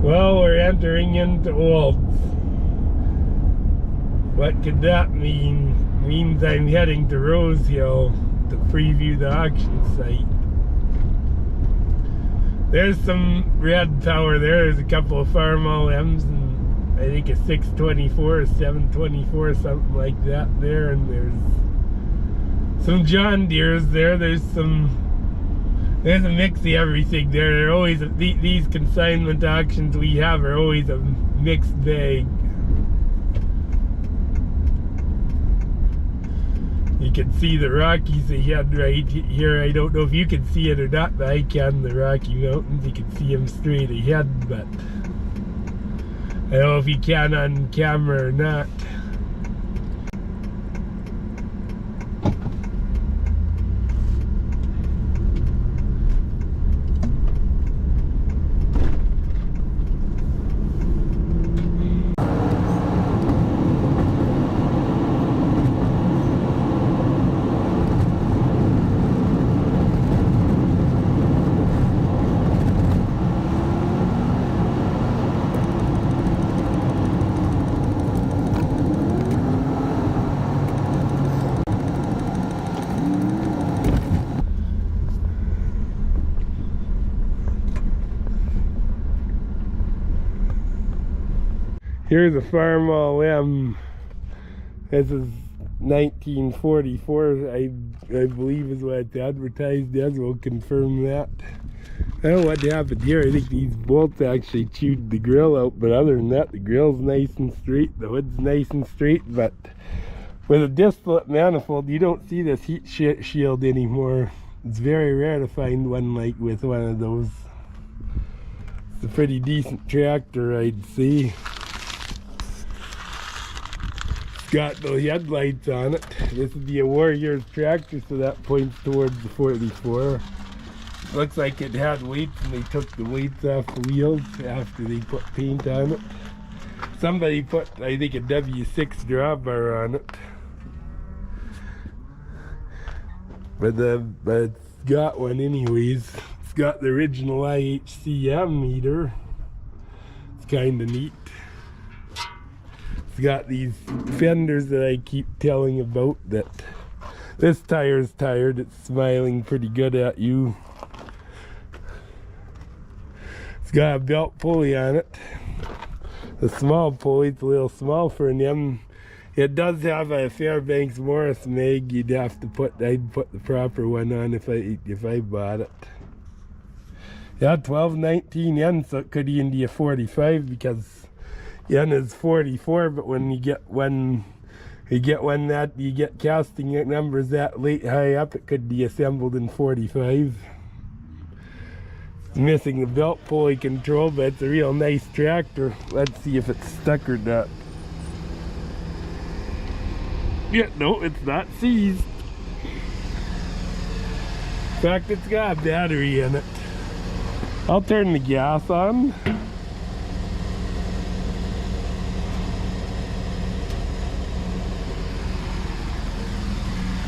Well, we're entering into Olds. What could that mean? Means I'm heading to Rosehill to preview the auction site. There's some red power there. There's a couple of Farmall M's and I think a 624, a 724, something like that there. And there's some John Deeres there. There's a mix of everything there. They're always, these consignment auctions we have are always a mixed bag. You can see the Rockies ahead right here. I don't know if you can see it or not, but I can. The Rocky Mountains, you can see them straight ahead, but I don't know if you can on camera or not. Here's a Farmall M. This is 1944, I believe is what it's advertised as. We'll confirm that. I don't know what happened here. I think these bolts actually chewed the grill out, but other than that, the grill's nice and straight, the hood's nice and straight, but with a distillate manifold, you don't see this heat shield anymore. It's very rare to find one like with one of those. It's a pretty decent tractor, I'd say. Got the headlights on it. This would be a Warriors tractor, so that points towards the 44. Looks like it had weights and they took the weights off the wheels after they put paint on it. Somebody put, I think, a W6 drawbar on it. But it's got one anyways. It's got the original IHCM meter. It's kind of neat. It's got these fenders that I keep telling about, that this tire's tired. It's smiling pretty good at you. It's got a belt pulley on it. The small pulley, it's a little small for an M. It does have a Fairbanks Morris mag. I'd put the proper one on if I bought it. Yeah, 1219 N, so it could even be a 45 because N is 44, but when you get casting numbers that late high up, it could be assembled in 45. It's missing the belt pulley control, but it's a real nice tractor. Let's see if it's stuck or not. Yeah, no, it's not seized. In fact, it's got a battery in it. I'll turn the gas on.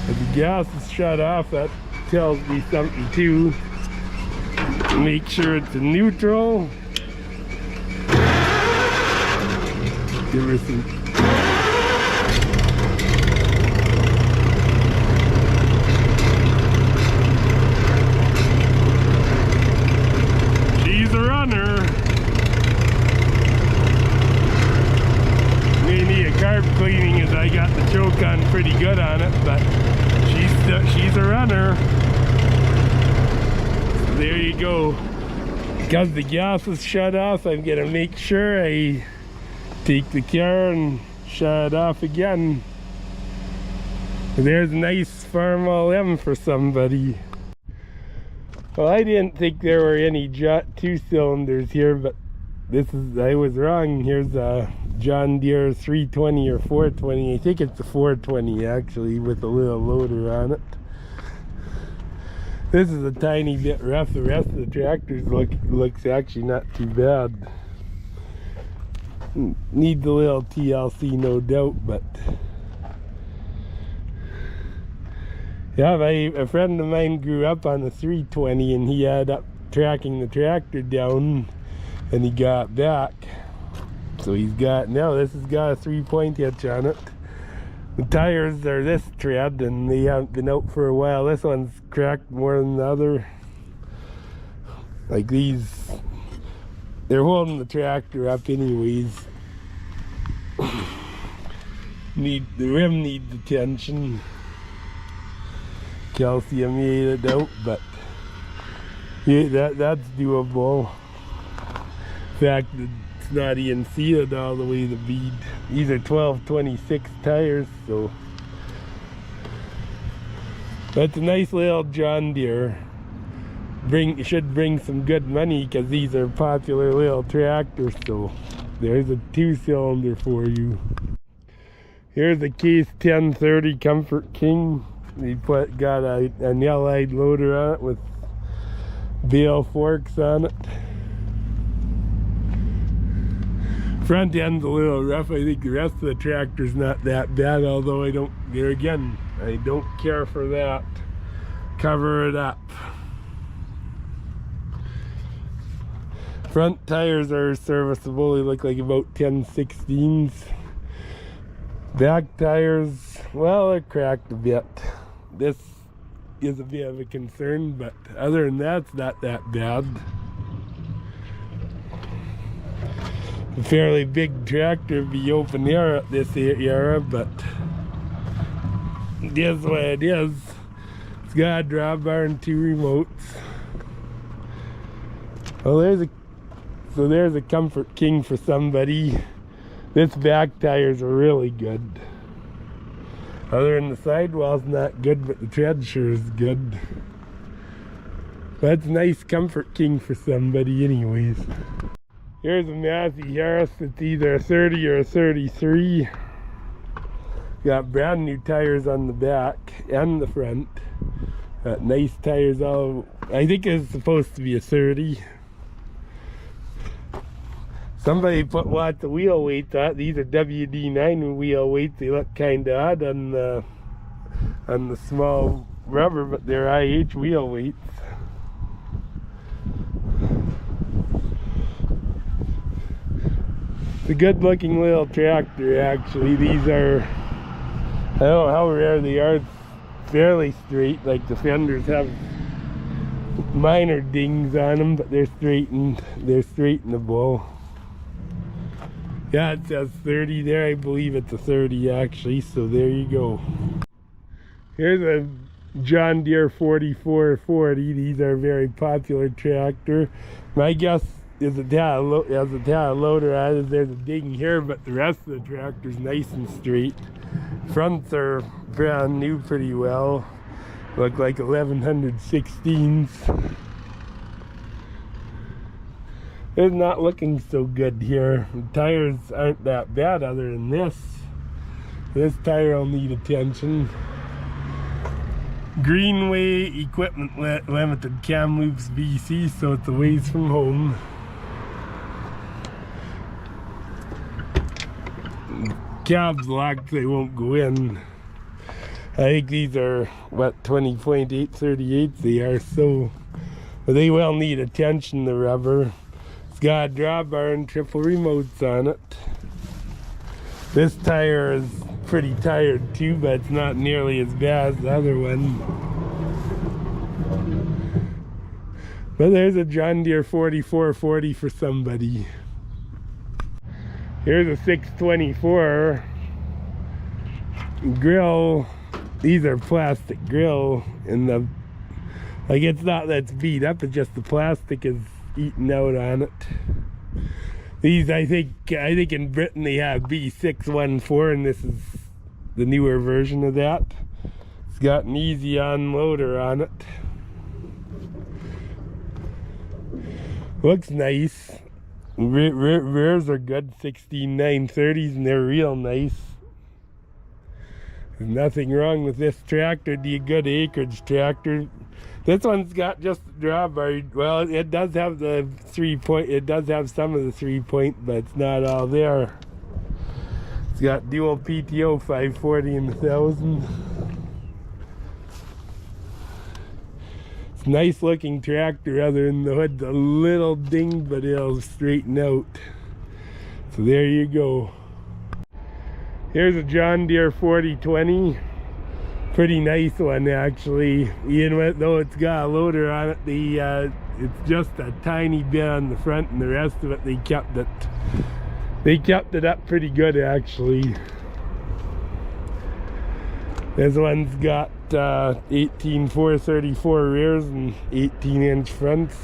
If the gas is shut off, that tells me something too. Make sure it's in neutral. Give her some. She's a runner. May need a carb cleaning as I got the choke on pretty good on it, but she's a runner. So there you go. Because the gas is shut off, I'm gonna make sure I take the car and shut it off again. There's a nice Farmall M for somebody. Well, I didn't think there were any two cylinders here, but I was wrong. Here's a John Deere 320 or 420. I think it's a 420 actually, with a little loader on it. This is a tiny bit rough. The rest of the tractors looks actually not too bad. Needs a little TLC, no doubt, but yeah, a friend of mine grew up on a 320 and he had up tracking the tractor down and he got back. So he's got, now this has got a 3-point hitch on it. The tires are this tread and they haven't been out for a while. This one's cracked more than the other. Like these, they're holding the tractor up anyways. The rim needs attention. Calciumated out, but yeah, that's doable. In fact, it's not even seated all the way to bead. These are 12/26 tires, so that's a nice little John Deere. Should bring some good money because these are popular little tractors. So there's a 2-cylinder for you. Here's a Case 1030 Comfort King. They got an allied loader on it with bale forks on it. Front end's a little rough. I think the rest of the tractor's not that bad, although I don't care for that. Cover it up. Front tires are serviceable. They look like about 10/16s. Back tires, well, they're cracked a bit. This is a bit of a concern, but other than that, it's not that bad. A fairly big tractor be open air at this era, but it is what it is. It's got a drawbar and 2 remotes. Well, there's a Comfort King for somebody. This back tires are really good. Other than the sidewall's not good, but the tread sure is good. That's a nice Comfort King for somebody anyways. Here's a Massey-Harris. It's either a 30 or a 33. Got brand new tires on the back and the front. Got nice tires all. I think it's supposed to be a 30. Somebody put lots of wheel weights on it. These are WD-9 wheel weights. They look kind of odd on the small rubber, but they're IH wheel weights. It's a good looking little tractor actually. These are, I don't know how rare they are. It's fairly straight, like the fenders have minor dings on them, but they're straightenable. Yeah, it says 30 there. I believe it's a 30 actually, so there you go. Here's a John Deere 4440. These are a very popular tractor. My guess is it has a loader on it. There's a ding here, but the rest of the tractor's nice and straight. Fronts are brand new pretty well. Look like 1116s. It's not looking so good here. The tires aren't that bad other than this. This tire will need attention. Greenway Equipment Limited, Kamloops, BC, so it's a ways from home. Cabs locked, they won't go in. I think these are, what, 20.838s they are, so but they will need attention, the rubber. It's got a drawbar and triple remotes on it. This tire is pretty tired too, but it's not nearly as bad as the other one. But there's a John Deere 4440 for somebody. Here's a 624 grill. These are plastic grill, and the it's not that it's beat up, it's just the plastic is eaten out on it. These I think in Britain they have B614, and this is the newer version of that. It's got an easy on loader on it. Looks nice. Rears are good, 16.930s, and they're real nice. There's nothing wrong with this tractor. It'd be a good acreage tractor. This one's got just a drawbar. Well, it does have the 3-point. It does have some of the 3-point, but it's not all there. It's got dual PTO 540 and 1000. It's a nice looking tractor other than the hood's a little dinged, but it'll straighten out. So there you go. Here's a John Deere 4020. Pretty nice one actually. Even though it's got a loader on it, it's just a tiny bit on the front, and the rest of it they kept it up pretty good actually. This one's got 18 434 rears and 18-inch fronts.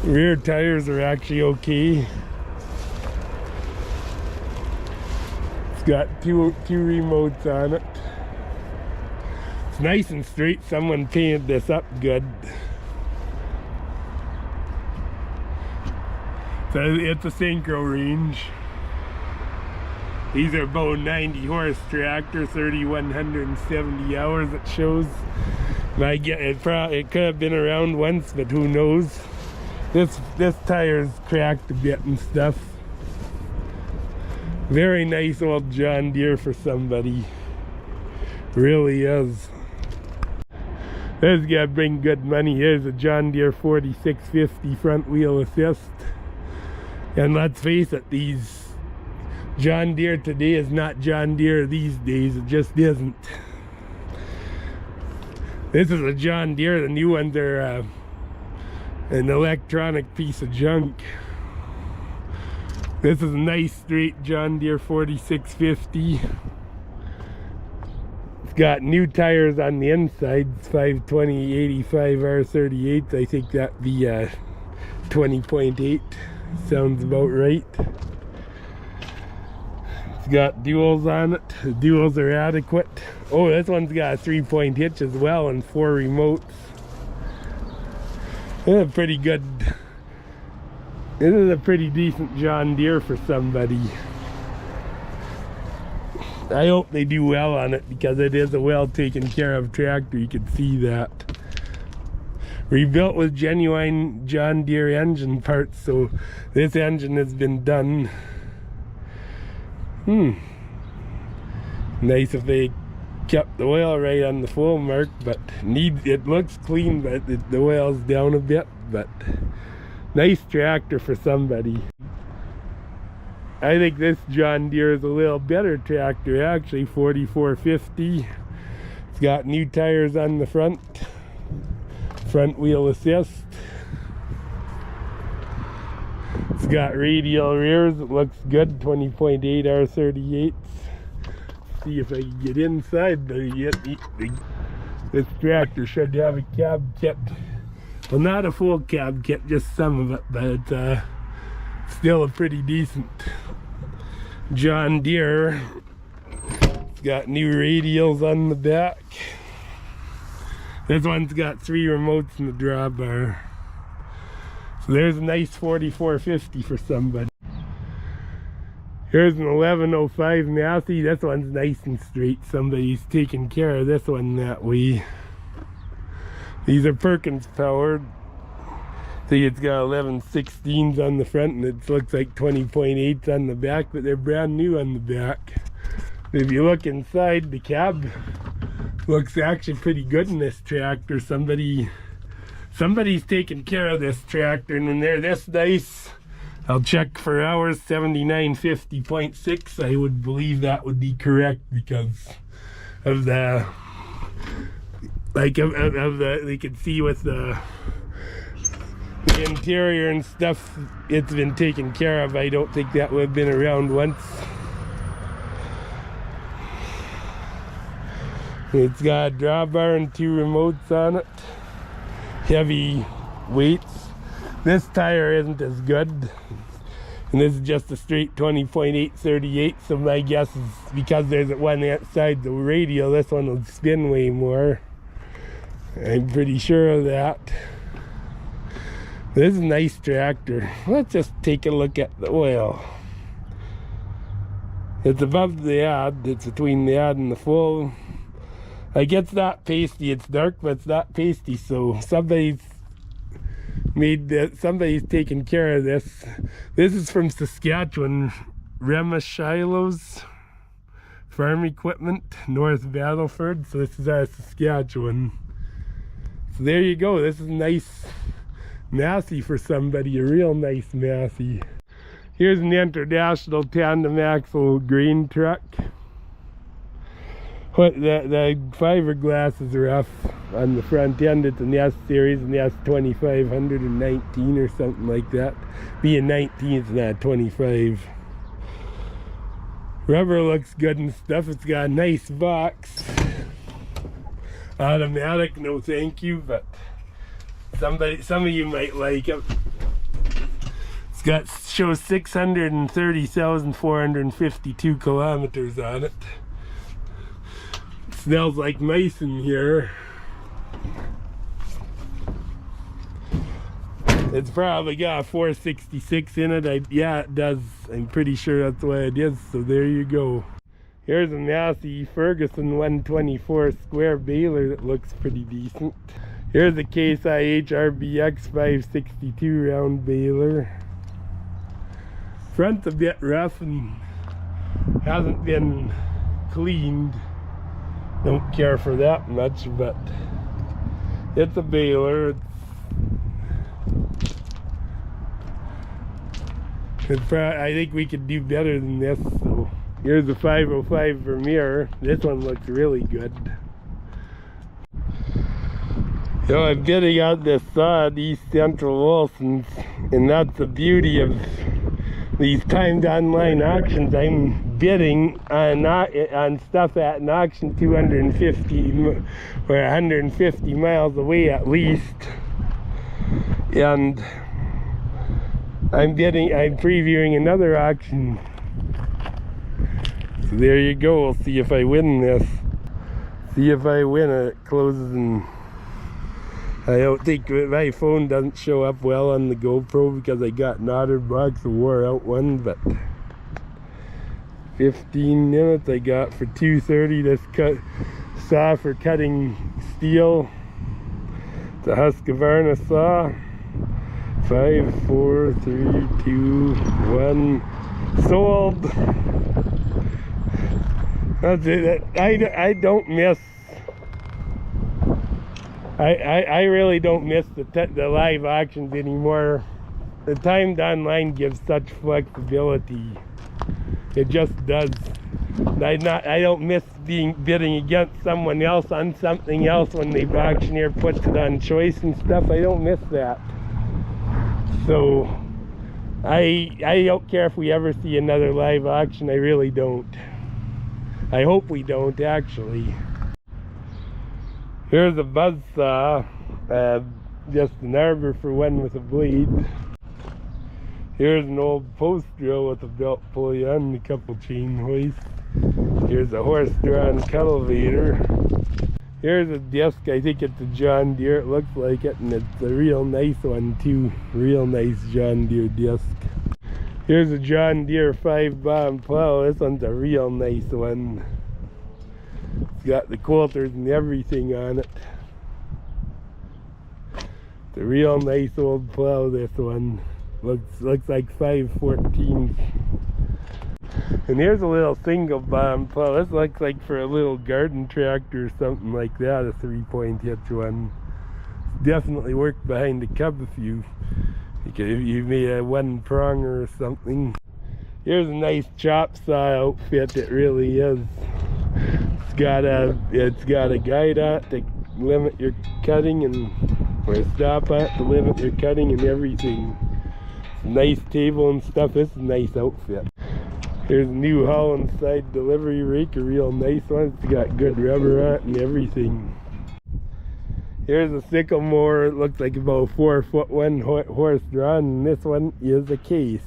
Rear tires are actually okay. It's got two remotes on it. It's nice and straight. Someone painted this up good. So it's a synchro range. These are about 90 horse tractor, 3,170 hours it shows. I get it could have been around once, but who knows? This tire's cracked a bit and stuff. Very nice old John Deere for somebody. Really is. This is gonna bring good money. Here's a John Deere 4650 front wheel assist. And let's face it, these John Deere today is not John Deere these days. It just isn't. This is a John Deere. The new ones are an electronic piece of junk. This is a nice straight John Deere 4650. It's got new tires on the inside. It's 520 85 R38. I think that'd be 20.8. Sounds about right. It's got duals on it. The duals are adequate. Oh, this one's got a 3-point hitch as well and 4 remotes. This is pretty good. This is a pretty decent John Deere for somebody. I hope they do well on it because it is a well taken care of tractor. You can see that. Rebuilt with genuine John Deere engine parts, so this engine has been done. Nice if they kept the oil right on the full mark, but it looks clean, but the oil's down a bit. But nice tractor for somebody. I think this John Deere is a little better tractor actually. 4450. It's got new tires on the front wheel assist. It's got radial rears. It looks good. 20.8 R38. See if I can get inside. This tractor should have a cab kit. Well, not a full cab kit, just some of it, but still a pretty decent John Deere. It's got new radials on the back. This one's got 3 remotes in the drawbar. So there's a nice 4450 for somebody. Here's an 1105 Massey. This one's nice and straight. Somebody's taking care of this one that way. These are Perkins powered. See, it's got 1116s on the front and it looks like 20.8s on the back, but they're brand new on the back. If you look inside, the cab looks actually pretty good in this tractor. Somebody's taking care of this tractor, and when they're this nice, I'll check for hours. 7950.6. I would believe that would be correct because of the you can see with the interior and stuff, it's been taken care of. I don't think that would have been around once. It's got a drawbar and 2 remotes on it. Heavy weights. This tire isn't as good, and this is just a straight 20.8 38. So my guess is because there's one outside the radial, this one will spin way more. I'm pretty sure of that. This is a nice tractor. Let's just take a look at the oil. It's above the ad. It's between the ad and the full. Like, it's not pasty. It's dark, but it's not pasty. So somebody's taking care of this. This is from Saskatchewan. Shiloh's Farm Equipment, North Battleford. So this is out of Saskatchewan. So there you go. This is a nice Massey for somebody, a real nice Massey. Here's an International tandem axle grain truck. What the fiberglass is rough on the front end. It's an S series, an S2519 or something like that. Being 19, it's not 25. Rubber looks good and stuff. It's got a nice box. Automatic, no thank you, but some of you might like it. It's got shows 630,452 kilometers on it. Smells like mice in here. It's probably got a 466 in it. Yeah, it does. I'm pretty sure that's what it is. So there you go. Here's a Massey-Ferguson 124 square baler that looks pretty decent. Here's a Case IH RBX 562 round baler. Front's a bit rough and hasn't been cleaned. Don't care for that much, but it's a baler. I think we could do better than this. So here's a 505 Vermeer. This one looks really good. You know, I'm bidding on this saw at East Central Wilson's, and that's the beauty of these timed online auctions. I'm bidding on stuff at an auction 250 or 150 miles away at least, and I'm previewing another auction. So there you go. We'll see if I win this. See if I win it. It closes, and I don't think my phone doesn't show up well on the GoPro because I got an OtterBox, a wore out one, but 15 minutes I got for $230. This saw for cutting steel. It's a Husqvarna saw. 5, 4, 3, 2, 1. Sold. That's it. I don't miss. I really don't miss the live auctions anymore. The timed online gives such flexibility. It just does. I don't miss bidding against someone else on something else when the auctioneer puts it on choice and stuff. I don't miss that. So I don't care if we ever see another live auction. I really don't. I hope we don't, actually. Here's a buzz saw, just an arbor for one with a blade. Here's an old post drill with a belt pulley on and a couple chain hoists. Here's a horse-drawn cultivator. Here's a disc. I think it's a John Deere. It looks like it, and it's a real nice one too. Real nice John Deere disc. Here's a John Deere 5-bomb plow. This one's a real nice one. It's got the quilters and everything on it. It's a real nice old plow, this one. Looks like 514. And here's a little single bomb plow. This looks like for a little garden tractor or something like that, a 3-point hitch one. Definitely work behind the cub if you made a one pronger or something. Here's a nice chop saw outfit. It really is. It's got a guide on it to limit your cutting, and or a stop on it to limit your cutting and everything. Nice table and stuff. This is a nice outfit. Here's a New Holland side delivery rake, a real nice one. It's got good rubber on it and everything. Here's a sickle mower. It looks like about 4-foot one, horse drawn, and this one is a Case.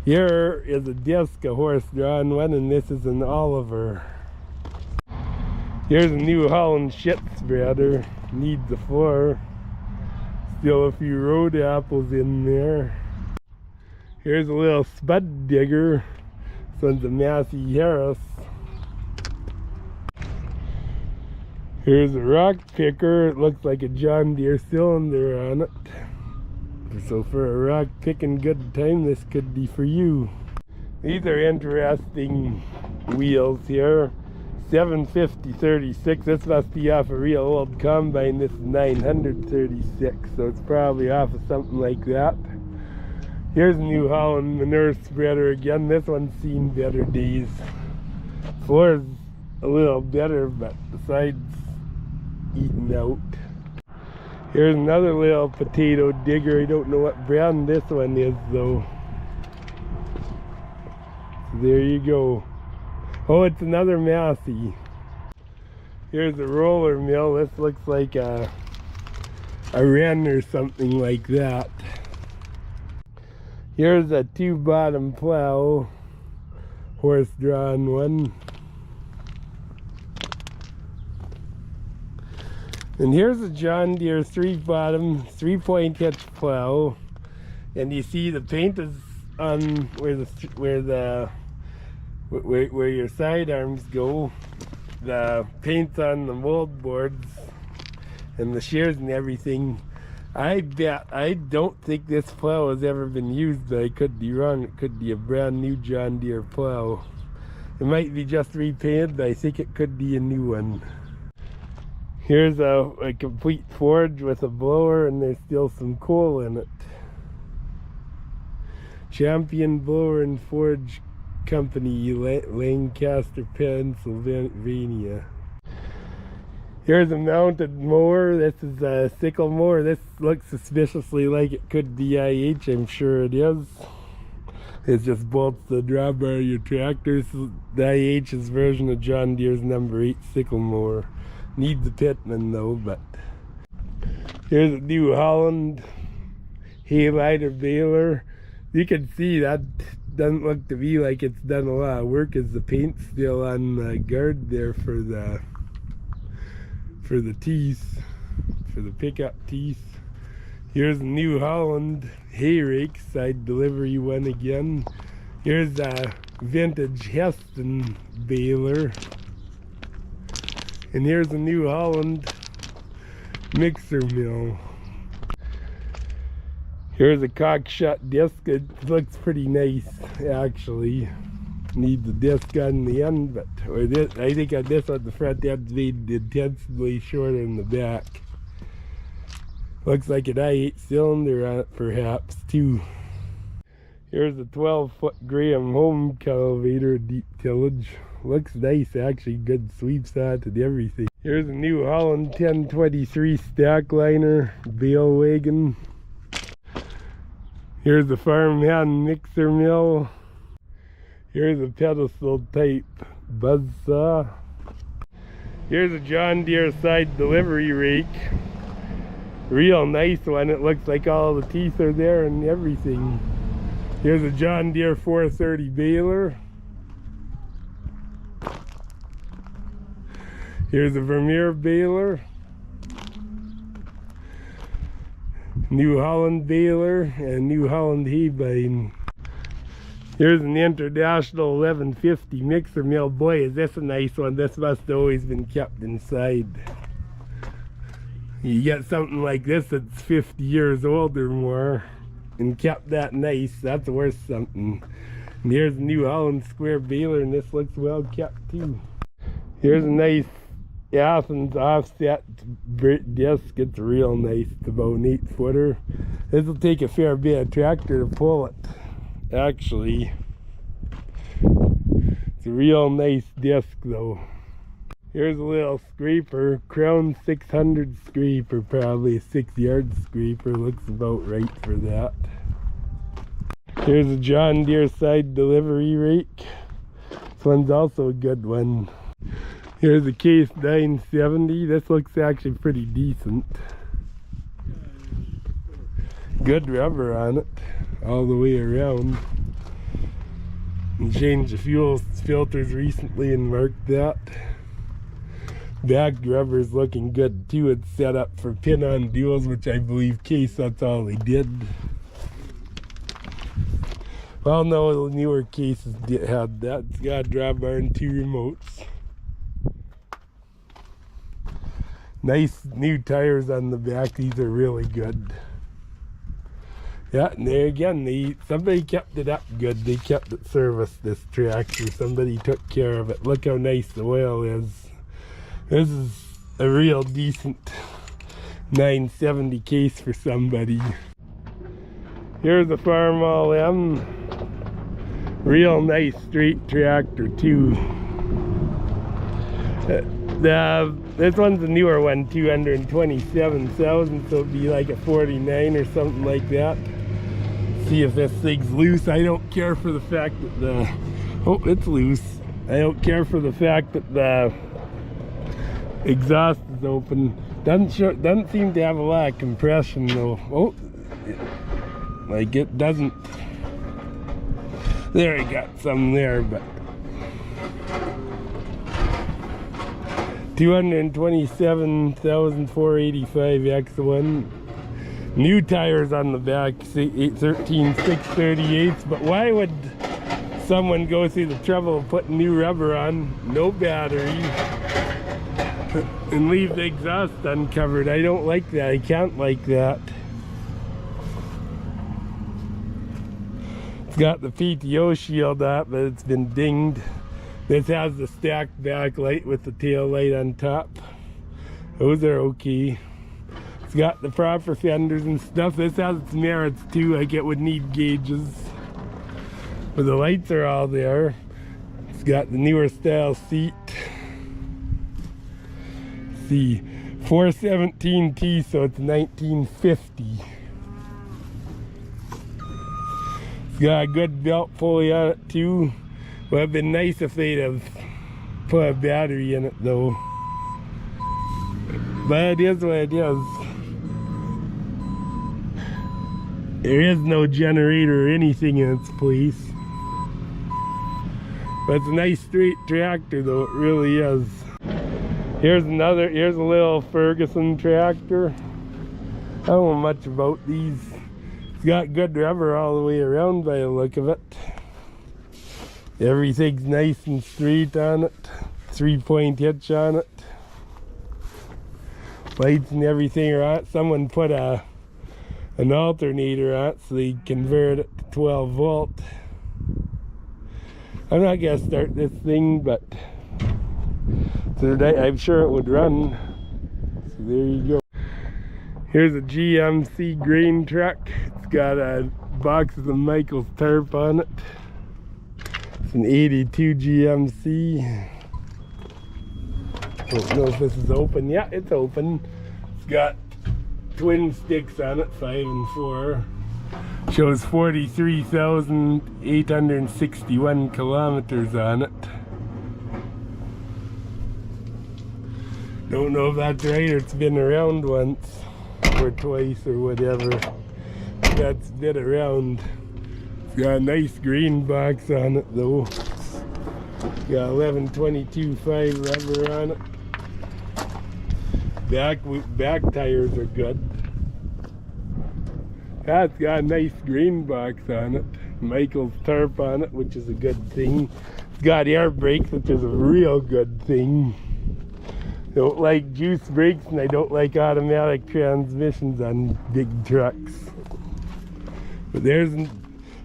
Here is a disc, a horse drawn one, and this is an Oliver. Here's a New Holland shit spreader. Needs a floor. Still a few road apples in there. Here's a little spud digger. This one's a Massey-Harris. Here's a rock picker. It looks like a John Deere cylinder on it. So for a rock picking good time, this could be for you. These are interesting wheels here. 750/36. This must be off a real old combine. This is 900/36, so it's probably off of something like that. Here's a New Holland manure spreader again. This one's seen better days. Floor's a little better, but the side's eaten out. Here's another little potato digger. I don't know what brand this one is though. So there you go. Oh, it's another Massey. Here's a roller mill. This looks like a Wren or something like that. Here's a 2-bottom plow, horse-drawn one. And here's a John Deere 3-bottom, 3-point hitch plow. And you see the paint is on where your side arms go. The paint's on the mold boards and the shears and everything. I don't think this plow has ever been used, but I could be wrong. It could be a brand new John Deere plow. It might be just repainted, but I think it could be a new one. Here's a complete forge with a blower, and there's still some coal in it. Champion Blower and Forge Company, Lancaster, Pennsylvania. Here's a mounted mower. This is a sickle mower. This looks suspiciously like it could be IH. I'm sure it is. It just bolts the drawbar of your tractor. This is the IH's version of John Deere's number 8 sickle mower. Needs a pitman though, but here's a New Holland hay lighter baler. You can see that doesn't look to me like it's done a lot of work, as the paint's still on the guard there for the teeth, for the pickup teeth. Here's a New Holland hay rake, side delivery one again. Here's a vintage Heston baler. And here's a New Holland mixer mill. Here's a cockshut disc. It looks pretty nice, actually. Needs a disc on the end, but I think on this on the front end's made intensely shorter in the back. Looks like an I-8 cylinder on it, perhaps, too. Here's a 12-foot Graham home cultivator, deep tillage. Looks nice, actually. Good sweeps on it and everything. Here's a New Holland 1023 stack liner bale wagon. Here's a Farmall mixer mill. Here's a pedestal type buzzsaw. Here's a John Deere side delivery rake. Real nice one. It looks like all the teeth are there and everything. Here's a John Deere 430 baler. Here's a Vermeer baler. New Holland baler and New Holland hay bine. Here's an International 1150 mixer mill. Boy, is this a nice one. This must have always been kept inside. You get something like this that's 50 years old or more and kept that nice, that's worth something. And here's a New Holland square baler, and this looks well kept too. Here's a nice Athens offset disc. It's real nice. It's about an 8-footer. This will take a fair bit of tractor to pull it, actually. It's a real nice disc though. Here's a little scraper, Crown 600 scraper, probably a 6-yard scraper. Looks about right for that. Here's a John Deere side delivery rake. This one's also a good one. Here's a Case 970. This looks actually pretty decent. Good rubber on it all the way around. And changed the fuel filters recently and marked that. Back rubber's looking good too. It's set up for pin-on duals, which I believe Case, that's all they did. Well, no, the newer Cases had that. It's got a drawbar and 2 remotes. Nice new tires on the back. These are really good. Yeah, and there again, somebody kept it up good. They kept it serviced, this tractor. Somebody took care of it. Look how nice the oil is. This is a real decent 970 case for somebody. Here's a Farmall M. Real nice straight tractor too. This one's a newer one, 227,000, so it'd be like a 49 or something like that. See if this thing's loose. I don't care for the fact that oh, it's loose. I don't care for the fact that the exhaust is open. Doesn't seem to have a lot of compression though. Oh, like it doesn't. There, I got some there, but 227,485 X1. New tires on the back, 13 6/38. But why would someone go through the trouble of putting new rubber on, no battery, and leave the exhaust uncovered? I don't like that. I can't like that. It's got the PTO shield up, but it's been dinged. This has the stacked backlight with the tail light on top. Those are okay. It's got the proper fenders and stuff. This has its merits too, like it would need gauges. But the lights are all there. It's got the newer style seat. See, 417T, so it's 1950. It's got a good belt pulley on it too. Well, it'd been nice if they'd have put a battery in it though. But it is what it is. There is no generator or anything in its place. But it's a nice straight tractor though, it really is. Here's a little Ferguson tractor. I don't know much about these. It's got good rubber all the way around by the look of it. Everything's nice and straight on it. 3-point hitch on it. Lights and everything are on it. Someone put an alternator on it so they convert it to 12 volt. I'm not gonna start this thing, but I'm sure it would run. So there you go. Here's a GMC grain truck. It's got a box of Michael's tarp on it. It's an 82 GMC. Don't know if this is open. Yeah, it's open. It's got twin sticks on it, 5 and 4. Shows 43,861 kilometers on it. Don't know if that's right or it's been around once or twice or whatever. That's been around. It's got a nice green box on it though. Got 11/22/5 rubber on it. Back tires are good. That's got a nice green box on it. Michael's tarp on it, which is a good thing. It's got air brakes, which is a real good thing. Don't like juice brakes, and I don't like automatic transmissions on big trucks. But there's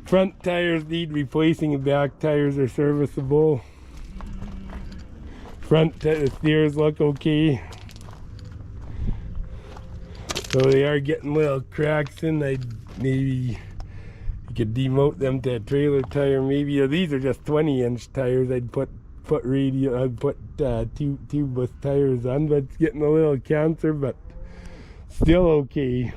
front tires need replacing and back tires are serviceable. Front steers look okay. So they are getting little cracks in. Maybe you could demote them to a trailer tire. Maybe these are just 20-inch tires. I'd put tubeless tires on, but it's getting a little cancer, but still okay.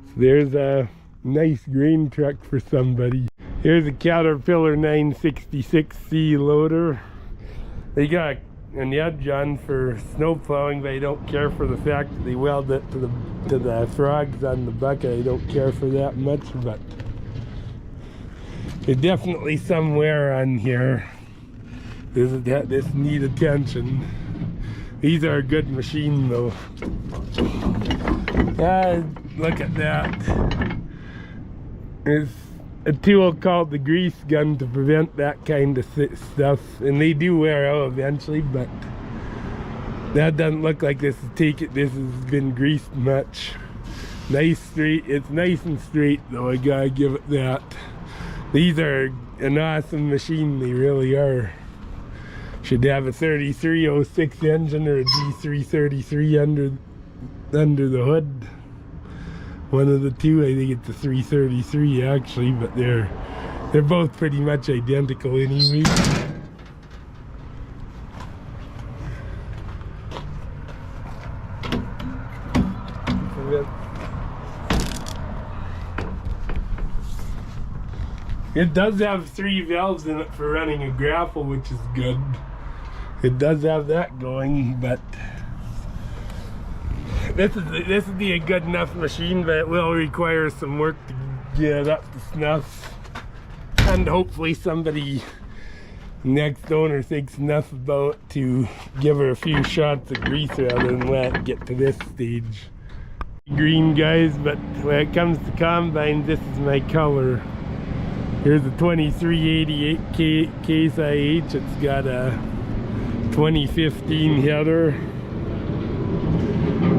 So there's a nice grain truck for somebody. Here's a Caterpillar 966C loader. They got an edge on for snow plowing, but I don't care for the fact that they weld it to the frogs on the bucket. I don't care for that much, but there's definitely some wear on here. This need attention. These are a good machine though. Look at that. There's a tool called the grease gun to prevent that kind of stuff, and they do wear out eventually, but that doesn't look like this has been greased much. Nice straight. It's nice and straight though, I gotta give it that. These are an awesome machine, they really are. Should have a 3306 engine or a D333 under the hood. One of the two. I think it's a 333 actually, but they're both pretty much identical anyway. It does have 3 valves in it for running a grapple, which is good. It does have that going, but this would be a good enough machine, but it will require some work to get it up to snuff. And hopefully somebody, next owner, thinks enough about to give her a few shots of grease rather than let it get to this stage. Green, guys, but when it comes to combines, this is my color. Here's a 2388 Case IH. It's got a 2015 header.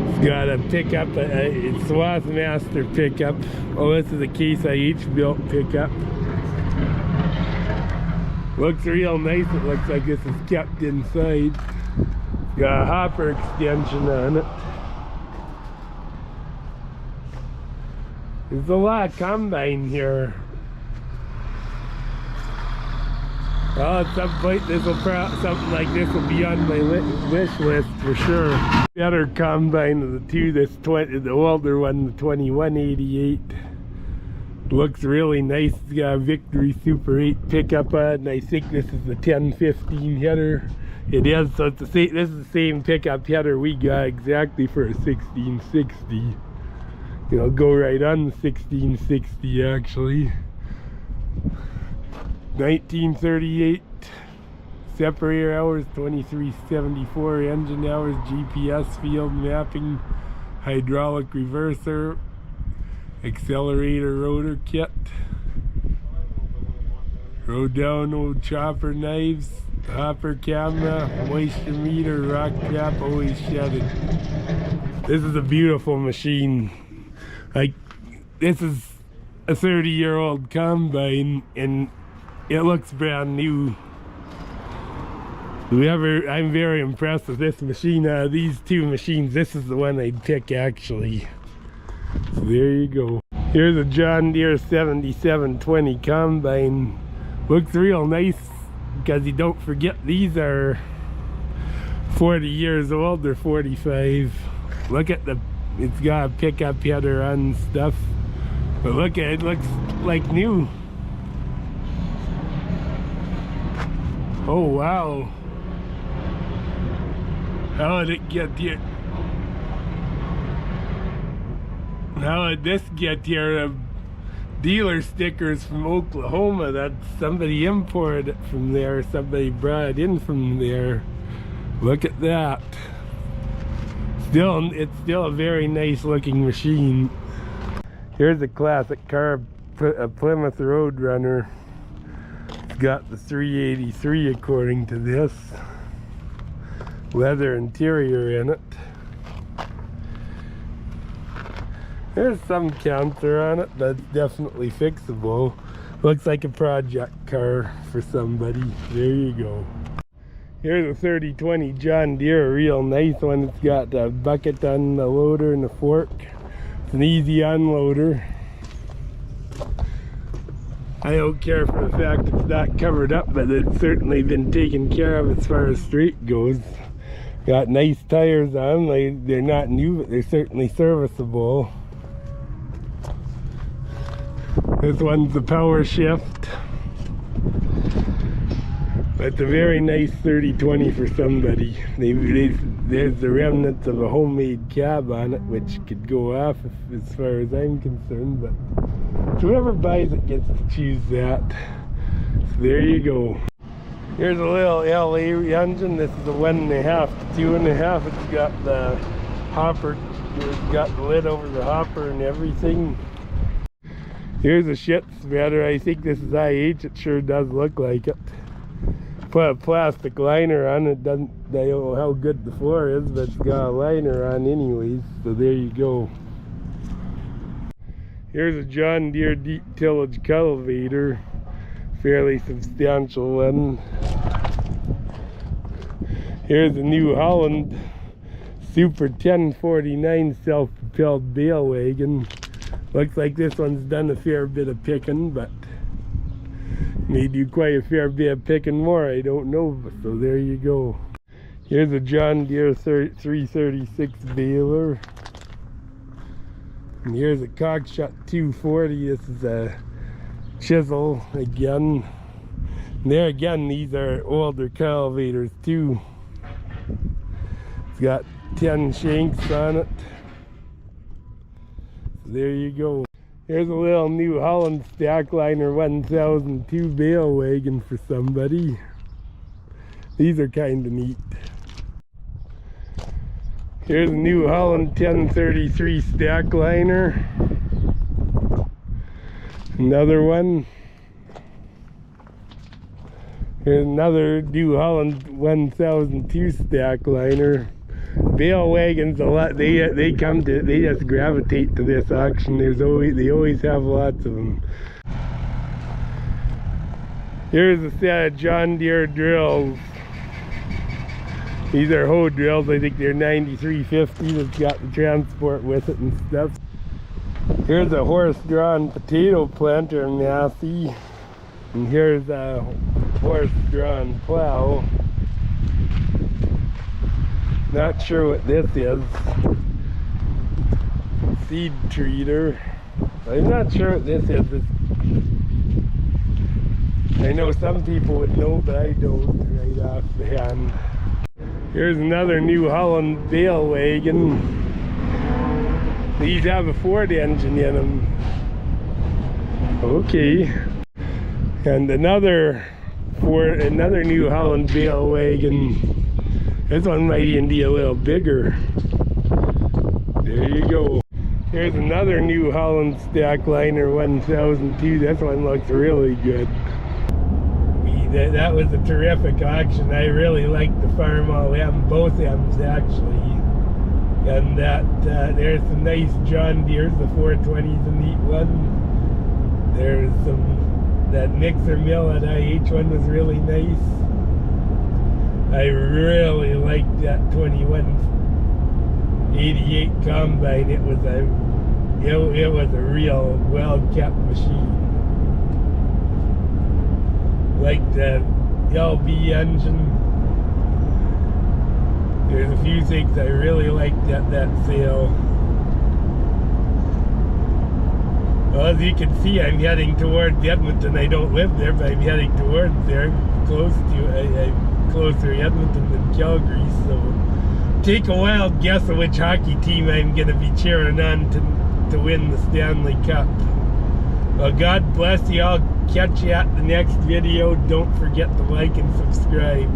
It's got a pickup, it's Swath Master pickup. Oh, this is a Case IH built pickup. Looks real nice. It looks like this is kept inside. Got a hopper extension on it. There's a lot of combine here. Oh, at some point something like this will be on my wish list for sure. Better combine of the two, the older one, the 2188. Looks really nice. It's got a Victory Super 8 pickup on it, and I think this is the 1015 header. It is, so it's this is the same pickup header we got exactly for a 1660. It'll go right on the 1660 actually. 1938 separator hours, 2374 engine hours, GPS field mapping, hydraulic reverser, accelerator rotor kit, Rodano chopper knives, hopper camera, moisture meter, rock trap, always shedded. This is a beautiful machine. Like, this is a 30-year-old combine and it looks brand new. I'm very impressed with this machine. These two machines, this is the one I'd pick actually. So there you go. Here's a John Deere 7720 combine. Looks real nice because you don't forget these are 40 years old or 45. Look at it's got a pickup header on stuff. But look at it, looks like new. Oh wow. How did it get here? How did this get here? Dealer stickers from Oklahoma. That somebody imported it from there. Somebody brought it in from there. Look at that. It's still a very nice looking machine. Here's a classic car, a Plymouth Roadrunner. It's got the 383 according to this. Leather interior in it. There's some counter on it, but it's definitely fixable. Looks like a project car for somebody. There you go. Here's a 3020 John Deere, a real nice one. It's got a bucket on the loader and a fork. It's an easy unloader. I don't care for the fact it's not covered up, but it's certainly been taken care of as far as straight goes. Got nice tires on. They're not new, but they're certainly serviceable. This one's the power shift. It's a very nice 3020 for somebody. There's the remnants of a homemade cab on it, which could go off as far as I'm concerned, but whoever buys it gets to choose that. So there you go. Here's a little LA engine. This is a 1.5 to 2.5. It's got the hopper, it's got the lid over the hopper and everything. Here's a shit spreader. I think this is IH. It sure does look like it. Put a plastic liner on it. I don't know how good the floor is, but it's got a liner on anyways. So there you go. Here's a John Deere deep tillage cultivator, fairly substantial one. Here's a New Holland Super 1049 self-propelled bale wagon. Looks like this one's done a fair bit of picking, but may do quite a fair bit of picking more, I don't know, so there you go. Here's a John Deere 336 baler. And here's a Cockshot 240. This is a chisel again. And there again, these are older cultivators too. It's got 10 shanks on it. So there you go. Here's a little New Holland Stackliner 1002 bale wagon for somebody. These are kind of neat. Here's a New Holland 1033 Stackliner. Another one. Here's another New Holland 1002 Stackliner. Bale wagons a lot. They just gravitate to this auction. They always have lots of them. Here's a set of John Deere drills. These are hoe drills. I think they're 9350. That's got the transport with it and stuff. Here's a horse-drawn potato planter Massey. And here's a horse-drawn plow. Not sure what this is. Seed treater. I'm not sure what this is. I know some people would know, but I don't right off the hand. Here's another New Holland bale wagon. These have a Ford engine in them. Okay. And another New Holland bale wagon. This one might even be a little bigger. There you go. Here's another New Holland Stackliner 1002. This one looks really good. That was a terrific auction. I really liked the Farmall M, both M's actually. And there's some nice John Deere's. The 420's a neat one. There's that mixer mill at IH one was really nice. I really liked that 2188 combine. It was a real well-kept machine. Like the LB engine. There's a few things I really liked at that sale. Well, as you can see, I'm heading towards Edmonton. I don't live there, but I'm heading towards there. I'm closer to Edmonton than Calgary, so take a wild guess of which hockey team I'm going to be cheering on to win the Stanley Cup. Well, God bless you. I'll catch you at the next video. Don't forget to like and subscribe.